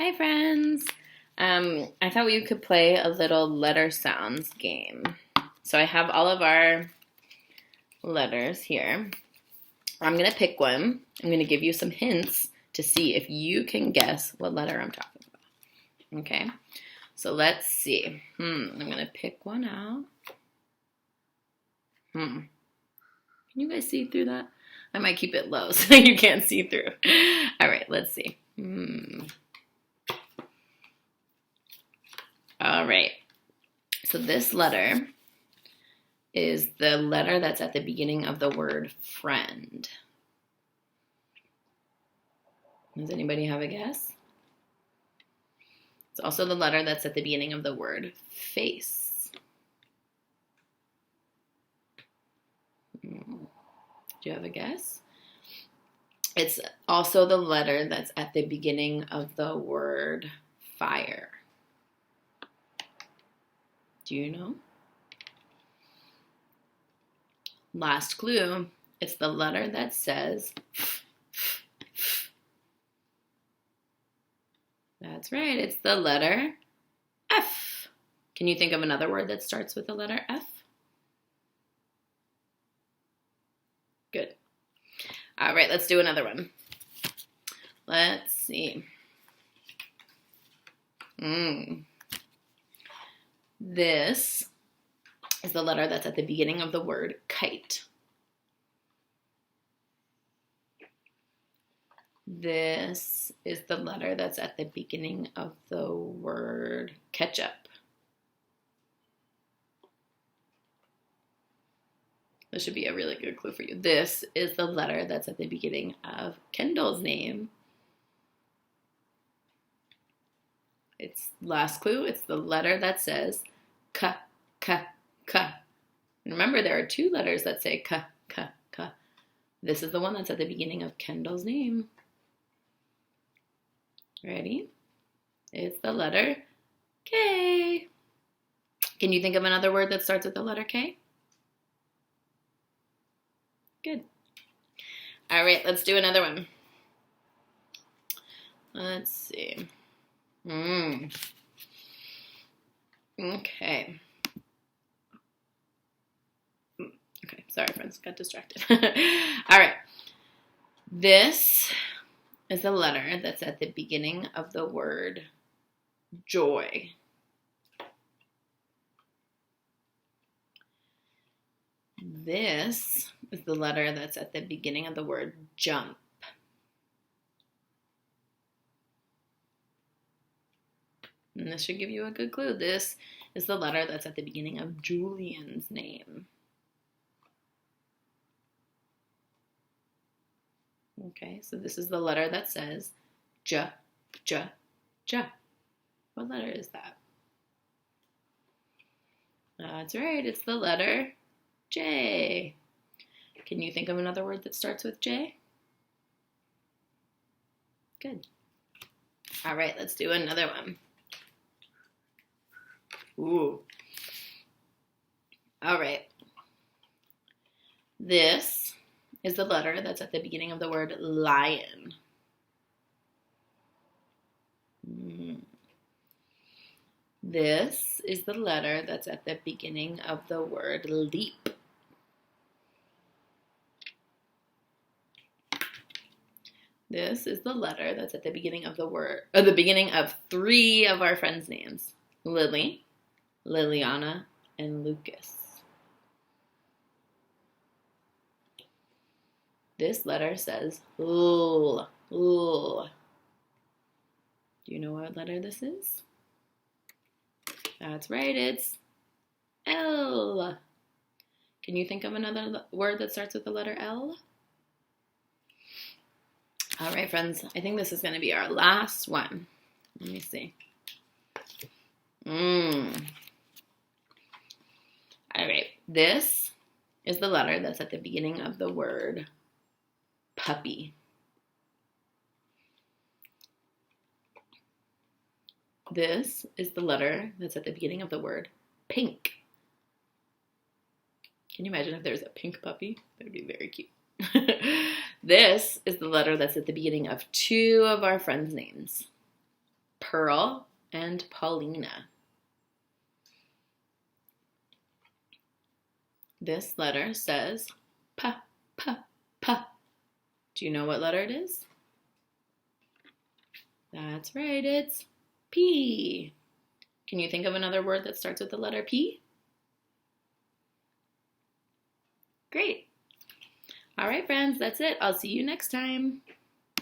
Hi, friends. I thought we could play a little letter sounds game. So I have all of our letters here. I'm going to pick one. I'm going to give you some hints to see if you can guess what letter I'm talking about. Okay? So let's see. I'm going to pick one out. Can you guys see through that? I might keep it low so you can't see through. All right, let's see. All right. So this letter is the letter that's at the beginning of the word friend. Does anybody have a guess? It's also the letter that's at the beginning of the word face. Do you have a guess? It's also the letter that's at the beginning of the word fire. Do you know? Last clue, it's the letter that says That's right, it's the letter F. Can you think of another word that starts with the letter F? Good. All right, let's do another one. Let's see. This is the letter that's at the beginning of the word kite. This is the letter that's at the beginning of the word ketchup. This should be a really good clue for you. This is the letter that's at the beginning of Kendall's name. It's last clue. It's the letter that says K, K, K. Remember, there are two letters that say K, K, K. This is the one that's at the beginning of Kendall's name. Ready? It's the letter K. Can you think of another word that starts with the letter K? Good. All right, let's do another one. Let's see. Okay. Okay, sorry, friends, got distracted. All right. This is a letter that's at the beginning of the word joy. This is the letter that's at the beginning of the word jump. And this should give you a good clue. This is the letter that's at the beginning of Julian's name. Okay, so this is the letter that says J, J, J. What letter is that? That's right, it's the letter J. Can you think of another word that starts with J? Good. All right, let's do another one. Ooh. All right. This is the letter that's at the beginning of the word lion. This is the letter that's at the beginning of the word leap. This is the letter that's at the beginning of the word, or the beginning of three of our friends' names: Lily, Liliana, and Lucas. This letter says L, L. Do you know what letter this is? That's right, it's L. Can you think of another word that starts with the letter L? All right, friends, I think this is going to be our last one. Let me see. All right, this is the letter that's at the beginning of the word puppy. This is the letter that's at the beginning of the word pink. Can you imagine if there's a pink puppy? That would be very cute. This is the letter that's at the beginning of two of our friends' names: Pearl and Paulina. This letter says P, P, P. Do you know what letter it is? That's right, it's P. Can you think of another word that starts with the letter P? Great. All right, friends, that's it. I'll see you next time.